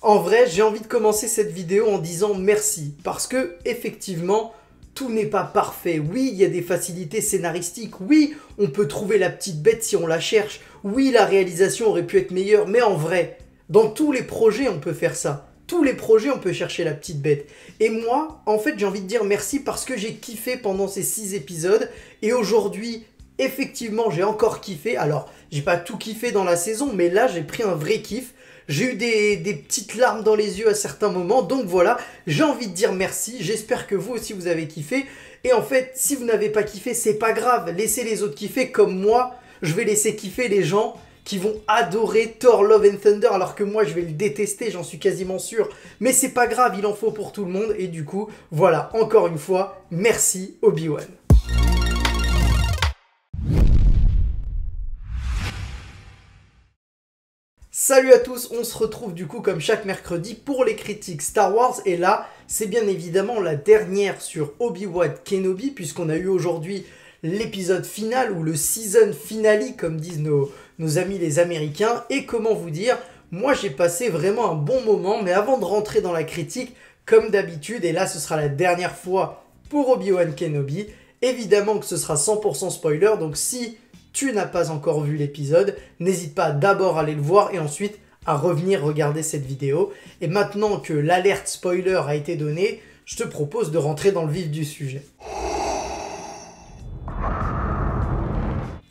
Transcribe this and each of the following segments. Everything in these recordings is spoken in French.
En vrai, j'ai envie de commencer cette vidéo en disant merci, parce que effectivement, tout n'est pas parfait. Oui, il y a des facilités scénaristiques, oui, on peut trouver la petite bête si on la cherche, oui, la réalisation aurait pu être meilleure, mais en vrai, dans tous les projets, on peut faire ça. Tous les projets, on peut chercher la petite bête. Et moi, en fait, j'ai envie de dire merci parce que j'ai kiffé pendant ces 6 épisodes, et aujourd'hui, effectivement, j'ai encore kiffé. Alors, j'ai pas tout kiffé dans la saison, mais là, j'ai pris un vrai kiff. J'ai eu des petites larmes dans les yeux à certains moments, donc voilà, j'ai envie de dire merci, j'espère que vous aussi vous avez kiffé, et en fait, si vous n'avez pas kiffé, c'est pas grave, laissez les autres kiffer comme moi, je vais laisser kiffer les gens qui vont adorer Thor Love and Thunder, alors que moi je vais le détester, j'en suis quasiment sûr, mais c'est pas grave, il en faut pour tout le monde, et du coup, voilà, encore une fois, merci Obi-Wan. Salut à tous, on se retrouve du coup comme chaque mercredi pour les critiques Star Wars et là c'est bien évidemment la dernière sur Obi-Wan Kenobi puisqu'on a eu aujourd'hui l'épisode final ou le season finale comme disent nos amis les Américains et comment vous dire, moi j'ai passé vraiment un bon moment mais avant de rentrer dans la critique comme d'habitude et là ce sera la dernière fois pour Obi-Wan Kenobi, évidemment que ce sera 100% spoiler donc si tu n'as pas encore vu l'épisode, n'hésite pas d'abord à aller le voir et ensuite à revenir regarder cette vidéo. Et maintenant que l'alerte spoiler a été donnée, je te propose de rentrer dans le vif du sujet.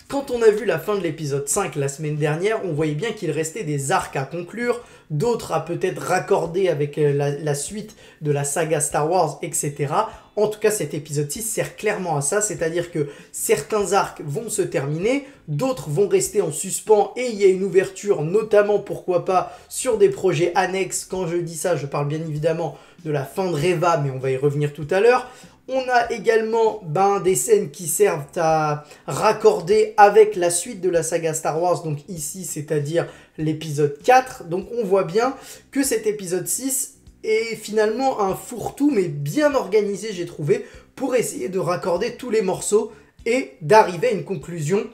Quand on a vu la fin de l'épisode 5 la semaine dernière, on voyait bien qu'il restait des arcs à conclure, d'autres à peut-être raccorder avec la suite de la saga Star Wars, etc. En tout cas, cet épisode 6 sert clairement à ça, c'est-à-dire que certains arcs vont se terminer, d'autres vont rester en suspens et il y a une ouverture, notamment, pourquoi pas, sur des projets annexes. Quand je dis ça, je parle bien évidemment de la fin de Reva, mais on va y revenir tout à l'heure. On a également des scènes qui servent à raccorder avec la suite de la saga Star Wars, donc ici, c'est-à-dire l'épisode 4. Donc on voit bien que cet épisode 6 est finalement un fourre-tout, mais bien organisé, j'ai trouvé, pour essayer de raccorder tous les morceaux et d'arriver à une conclusion,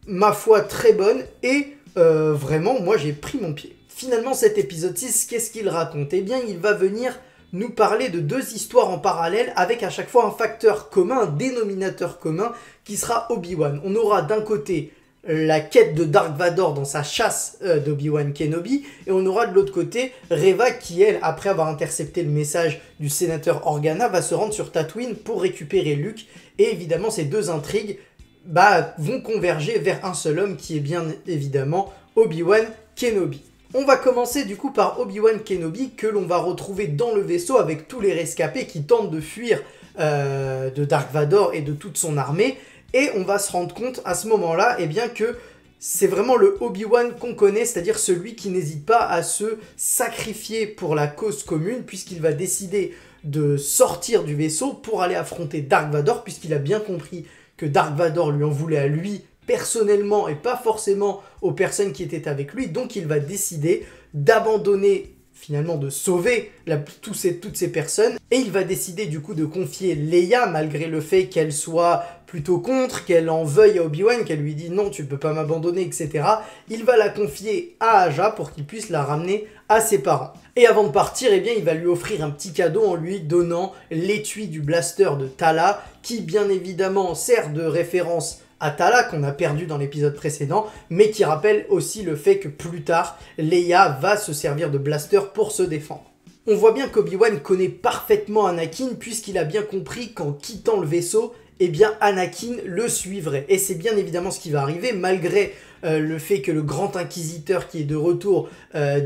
ma foi, très bonne. Et vraiment, moi, j'ai pris mon pied. Finalement, cet épisode 6, qu'est-ce qu'il raconte? Eh bien, il va venir nous parler de deux histoires en parallèle avec à chaque fois un facteur commun, un dénominateur commun qui sera Obi-Wan. On aura d'un côté la quête de Dark Vador dans sa chasse d'Obi-Wan Kenobi et on aura de l'autre côté Reva qui elle, après avoir intercepté le message du sénateur Organa, va se rendre sur Tatooine pour récupérer Luke et évidemment ces deux intrigues vont converger vers un seul homme qui est bien évidemment Obi-Wan Kenobi. On va commencer du coup par Obi-Wan Kenobi que l'on va retrouver dans le vaisseau avec tous les rescapés qui tentent de fuir de Dark Vador et de toute son armée. Et on va se rendre compte à ce moment-là que c'est vraiment le Obi-Wan qu'on connaît, c'est-à-dire celui qui n'hésite pas à se sacrifier pour la cause commune puisqu'il va décider de sortir du vaisseau pour aller affronter Dark Vador puisqu'il a bien compris que Dark Vador lui en voulait à lui personnellement et pas forcément aux personnes qui étaient avec lui, donc il va décider d'abandonner, finalement de sauver toutes ces personnes, et il va décider du coup de confier Leia, malgré le fait qu'elle soit plutôt contre, qu'elle en veuille à Obi-Wan, qu'elle lui dit non tu peux pas m'abandonner, etc. Il va la confier à Aja pour qu'il puisse la ramener à ses parents. Et avant de partir, il va lui offrir un petit cadeau en lui donnant l'étui du blaster de Tala, qui bien évidemment sert de référence à Tala qu'on a perdu dans l'épisode précédent, mais qui rappelle aussi le fait que plus tard, Leia va se servir de blaster pour se défendre. On voit bien qu'Obi-Wan connaît parfaitement Anakin puisqu'il a bien compris qu'en quittant le vaisseau, Anakin le suivrait. Et c'est bien évidemment ce qui va arriver malgré le fait que le grand inquisiteur qui est de retour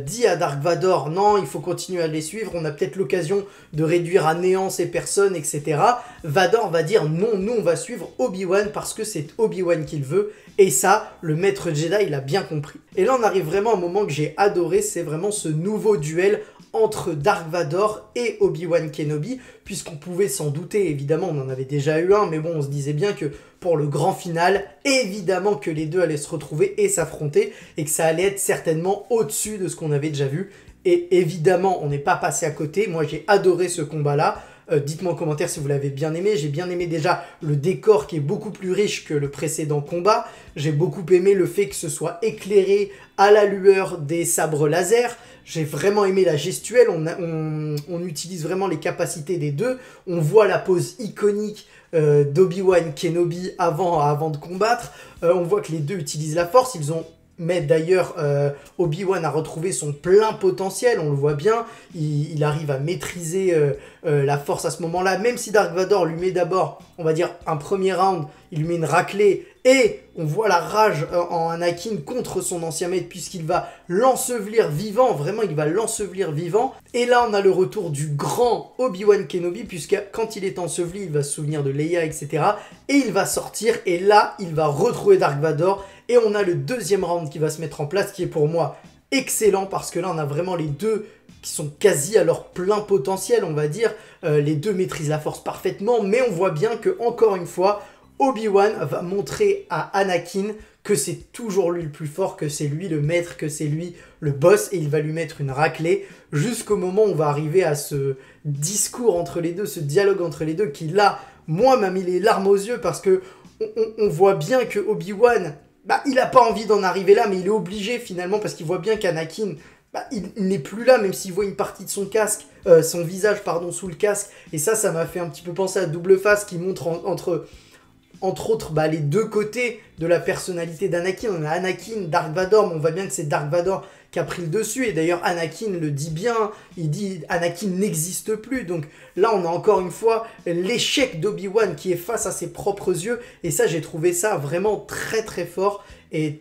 dit à Dark Vador non, il faut continuer à les suivre, on a peut-être l'occasion de réduire à néant ces personnes, etc. Vador va dire non, nous on va suivre Obi-Wan parce que c'est Obi-Wan qu'il veut. Et ça, le maître Jedi, il a bien compris. Et là, on arrive vraiment à un moment que j'ai adoré, c'est vraiment ce nouveau duel entre Dark Vador et Obi-Wan Kenobi, puisqu'on pouvait s'en douter, évidemment, on en avait déjà eu un, mais bon, on se disait bien que pour le grand final, évidemment que les deux allaient se retrouver et s'affronter, et que ça allait être certainement au-dessus de ce qu'on avait déjà vu. Et évidemment, on n'est pas passé à côté, moi j'ai adoré ce combat-là. Dites-moi en commentaire si vous l'avez bien aimé. J'ai bien aimé déjà le décor qui est beaucoup plus riche que le précédent combat. J'ai beaucoup aimé le fait que ce soit éclairé à la lueur des sabres laser. J'ai vraiment aimé la gestuelle, on utilise vraiment les capacités des deux. On voit la pose iconique d'Obi-Wan Kenobi avant de combattre. On voit que les deux utilisent la force, mais d'ailleurs, Obi-Wan a retrouvé son plein potentiel, on le voit bien, il arrive à maîtriser la force à ce moment-là, même si Dark Vador lui met d'abord, on va dire, un premier round, il lui met une raclée, et on voit la rage en Anakin contre son ancien maître, puisqu'il va l'ensevelir vivant, vraiment il va l'ensevelir vivant, et là on a le retour du grand Obi-Wan Kenobi, puisque quand il est enseveli, il va se souvenir de Leia, etc., et il va sortir, et là il va retrouver Dark Vador, et on a le deuxième round qui va se mettre en place, qui est pour moi excellent, parce que là on a vraiment les deux qui sont quasi à leur plein potentiel, on va dire. Les deux maîtrisent la force parfaitement, mais on voit bien que, encore une fois, Obi-Wan va montrer à Anakin que c'est toujours lui le plus fort, que c'est lui le maître, que c'est lui le boss, et il va lui mettre une raclée, jusqu'au moment où on va arriver à ce discours entre les deux, ce dialogue entre les deux, qui là, moi, m'a mis les larmes aux yeux, parce que on voit bien que Obi-Wan, il n'a pas envie d'en arriver là, mais il est obligé finalement, parce qu'il voit bien qu'Anakin, il n'est plus là, même s'il voit une partie de son casque, son visage, pardon, sous le casque, et ça m'a fait un petit peu penser à Double Face, qui montre entre autres, les deux côtés de la personnalité d'Anakin. On a Anakin, Dark Vador, mais on voit bien que c'est Dark Vador qui a pris le dessus, et d'ailleurs Anakin le dit bien, il dit Anakin n'existe plus, donc là on a encore une fois l'échec d'Obi-Wan qui est face à ses propres yeux, et ça j'ai trouvé ça vraiment très très fort, et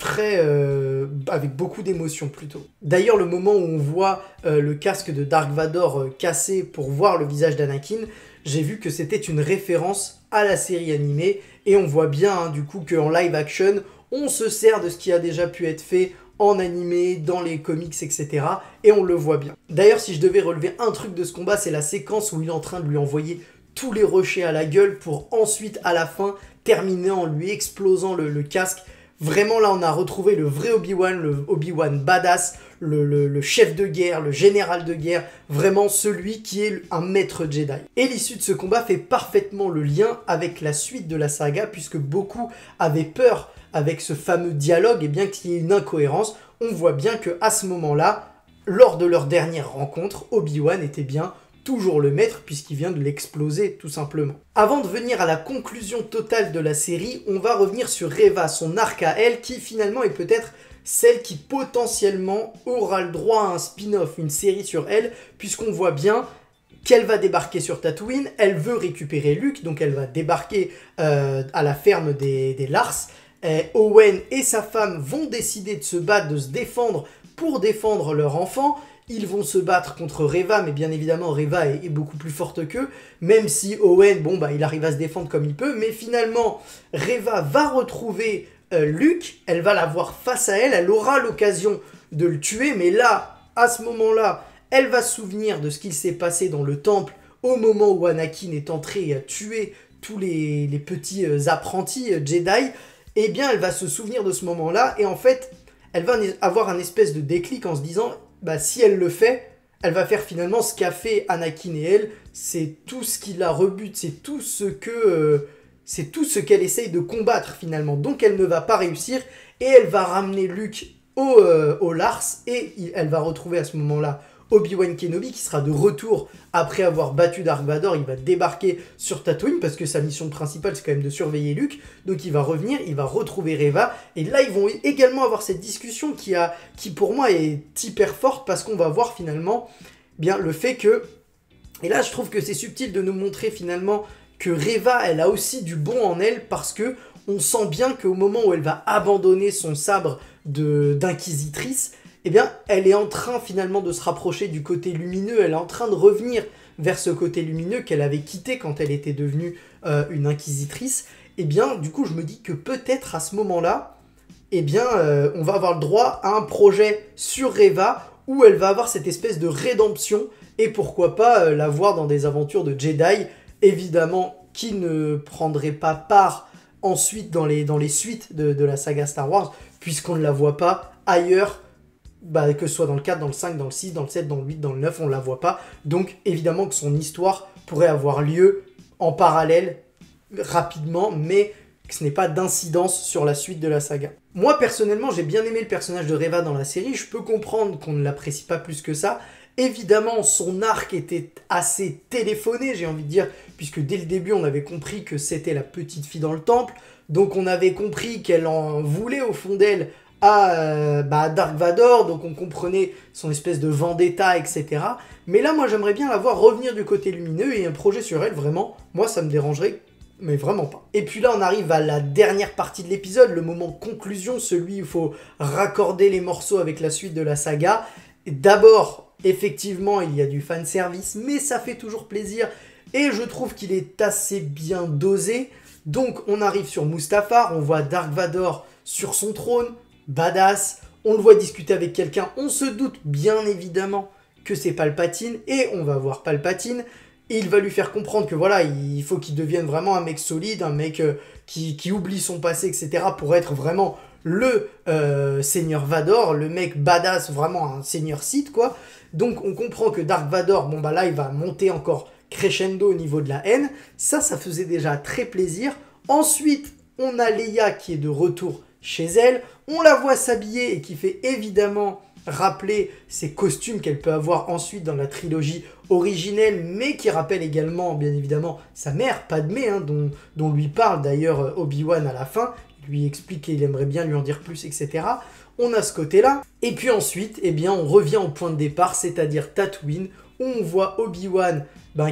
avec beaucoup d'émotion plutôt. D'ailleurs, le moment où on voit le casque de Dark Vador cassé pour voir le visage d'Anakin, j'ai vu que c'était une référence à la série animée, et on voit bien du coup qu'en live action, on se sert de ce qui a déjà pu être fait en animé, dans les comics, etc. Et on le voit bien. D'ailleurs, si je devais relever un truc de ce combat, c'est la séquence où il est en train de lui envoyer tous les rochers à la gueule pour ensuite, à la fin, terminer en lui explosant le casque. Vraiment, là, on a retrouvé le vrai Obi-Wan, le Obi-Wan badass, le chef de guerre, le général de guerre, vraiment celui qui est un maître Jedi. Et l'issue de ce combat fait parfaitement le lien avec la suite de la saga, puisque beaucoup avaient peur avec ce fameux dialogue, et bien qu'il y ait une incohérence, on voit bien qu'à ce moment-là, lors de leur dernière rencontre, Obi-Wan était bien toujours le maître, puisqu'il vient de l'exploser tout simplement. Avant de venir à la conclusion totale de la série, on va revenir sur Reva, son arc à elle, qui finalement est peut-être celle qui potentiellement aura le droit à un spin-off, une série sur elle, puisqu'on voit bien qu'elle va débarquer sur Tatooine, elle veut récupérer Luke, donc elle va débarquer à la ferme des Lars. Owen et sa femme vont décider de se battre, de se défendre pour défendre leur enfant. Ils vont se battre contre Reva, mais bien évidemment Reva est beaucoup plus forte qu'eux, même si Owen, il arrive à se défendre comme il peut, mais finalement Reva va retrouver Luke, elle va l'avoir face à elle, elle aura l'occasion de le tuer, mais là, à ce moment-là, elle va se souvenir de ce qu'il s'est passé dans le temple au moment où Anakin est entré et a tué tous les petits apprentis Jedi. Eh bien, elle va se souvenir de ce moment-là, et en fait, elle va avoir un espèce de déclic en se disant, si elle le fait, elle va faire finalement ce qu'a fait Anakin et elle, c'est tout ce qui la rebute, c'est tout ce qu'elle essaye de combattre finalement. Donc elle ne va pas réussir, et elle va ramener Luke au Lars, et elle va retrouver à ce moment-là Obi-Wan Kenobi qui sera de retour après avoir battu Dark Vador. Il va débarquer sur Tatooine parce que sa mission principale c'est quand même de surveiller Luke, donc il va revenir, il va retrouver Reva, et là ils vont également avoir cette discussion qui pour moi est hyper forte, parce qu'on va voir finalement bien le fait que, et là je trouve que c'est subtil de nous montrer finalement que Reva elle a aussi du bon en elle, parce que on sent bien qu'au moment où elle va abandonner son sabre d'inquisitrice, eh bien, elle est en train finalement de se rapprocher du côté lumineux, elle est en train de revenir vers ce côté lumineux qu'elle avait quitté quand elle était devenue une inquisitrice. Eh bien, du coup, je me dis que peut-être à ce moment-là, on va avoir le droit à un projet sur Reva où elle va avoir cette espèce de rédemption, et pourquoi pas la voir dans des aventures de Jedi, évidemment, qui ne prendrait pas part ensuite dans les suites de la saga Star Wars, puisqu'on ne la voit pas ailleurs bah, que ce soit dans le 4, dans le 5, dans le 6, dans le 7, dans le 8, dans le 9, on la voit pas. Donc évidemment que son histoire pourrait avoir lieu en parallèle rapidement, mais que ce n'est pas d'incidence sur la suite de la saga. Moi personnellement, j'ai bien aimé le personnage de Reva dans la série, je peux comprendre qu'on ne l'apprécie pas plus que ça. Évidemment, son arc était assez téléphoné, j'ai envie de dire, puisque dès le début, on avait compris que c'était la petite fille dans le temple, donc on avait compris qu'elle en voulait au fond d'elle à Dark Vador, donc on comprenait son espèce de vendetta, etc. Mais là, moi, j'aimerais bien la voir revenir du côté lumineux et un projet sur elle, vraiment, moi, ça me dérangerait mais vraiment pas. Et puis là, on arrive à la dernière partie de l'épisode, le moment conclusion, celui où il faut raccorder les morceaux avec la suite de la saga. D'abord, effectivement, il y a du fanservice, mais ça fait toujours plaisir. Et je trouve qu'il est assez bien dosé. Donc, on arrive sur Mustafar, on voit Dark Vador sur son trône, badass. On le voit discuter avec quelqu'un, on se doute bien évidemment que c'est Palpatine, et on va voir Palpatine. Et il va lui faire comprendre que voilà, il faut qu'il devienne vraiment un mec solide, un mec qui oublie son passé, etc. pour être vraiment le Seigneur Vador, le mec badass, vraiment un Seigneur Sith, quoi. Donc on comprend que Dark Vador, bon bah là, il va monter encore crescendo au niveau de la haine. Ça faisait déjà très plaisir. Ensuite, on a Leia qui est de retour chez elle. On la voit s'habiller et qui fait évidemment rappeler ses costumes qu'elle peut avoir ensuite dans la trilogie originelle, mais qui rappelle également, bien évidemment, sa mère, Padmé, hein, dont lui parle d'ailleurs Obi-Wan à la fin. Il lui explique qu'il aimerait bien lui en dire plus, etc. On a ce côté-là. Et puis ensuite, eh bien, on revient au point de départ, c'est-à-dire Tatooine, où on voit Obi-Wan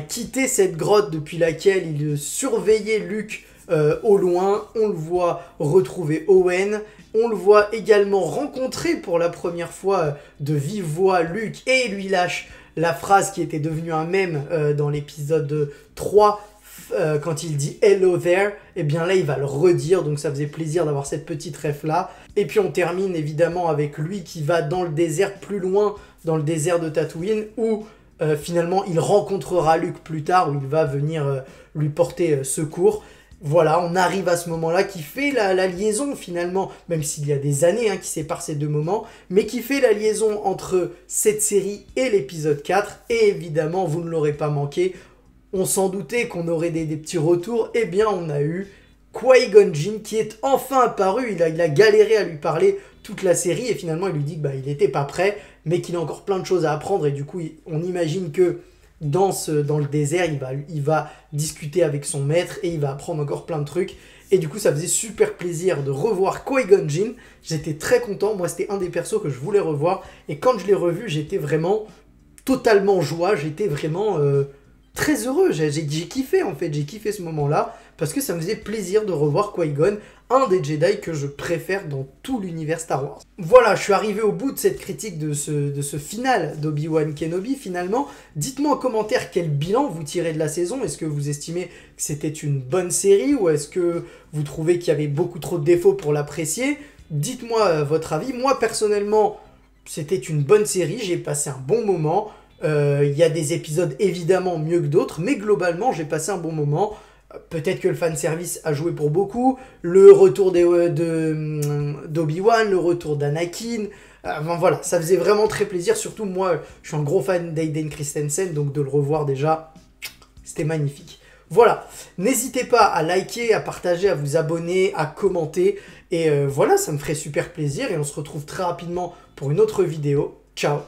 quitter cette grotte depuis laquelle il surveillait Luke au loin. On le voit retrouver Owen. On le voit également rencontrer pour la première fois de vive voix Luke, et lui lâche la phrase qui était devenue un mème dans l'épisode 3 quand il dit « Hello there », et bien là il va le redire, donc ça faisait plaisir d'avoir cette petite ref là. Et puis on termine évidemment avec lui qui va dans le désert, plus loin dans le désert de Tatooine, où finalement il rencontrera Luke plus tard, où il va venir lui porter secours. Voilà, on arrive à ce moment-là qui fait la liaison finalement, même s'il y a des années qui séparent ces deux moments, mais qui fait la liaison entre cette série et l'épisode 4, et évidemment, vous ne l'aurez pas manqué, on s'en doutait qu'on aurait des petits retours, et bien on a eu Qui-Gon Jinn qui est enfin apparu, il a galéré à lui parler toute la série, et finalement il lui dit qu'il n'était pas prêt, mais qu'il a encore plein de choses à apprendre, et du coup on imagine que dans le désert, il va discuter avec son maître et il va apprendre encore plein de trucs. Et du coup, ça faisait super plaisir de revoir Qui-Gon Jinn. J'étais très content. Moi, c'était un des persos que je voulais revoir. Et quand je l'ai revu, j'étais vraiment totalement joie. J'étais vraiment très heureux. J'ai kiffé, en fait. J'ai kiffé ce moment-là parce que ça me faisait plaisir de revoir Qui-Gon, un des Jedi que je préfère dans tout l'univers Star Wars. Voilà, je suis arrivé au bout de cette critique de ce final d'Obi-Wan Kenobi, finalement. Dites-moi en commentaire quel bilan vous tirez de la saison. Est-ce que vous estimez que c'était une bonne série ou est-ce que vous trouvez qu'il y avait beaucoup trop de défauts pour l'apprécier? Dites-moi votre avis. Moi, personnellement, c'était une bonne série. J'ai passé un bon moment. Il y a des épisodes évidemment mieux que d'autres, mais globalement, j'ai passé un bon moment. Peut-être que le fanservice a joué pour beaucoup, le retour d'Obi-Wan, le retour d'Anakin, voilà, ça faisait vraiment très plaisir, surtout moi, je suis un gros fan d'Hayden Christensen, donc de le revoir déjà, c'était magnifique. Voilà, n'hésitez pas à liker, à partager, à vous abonner, à commenter, et voilà, ça me ferait super plaisir, et on se retrouve très rapidement pour une autre vidéo. Ciao!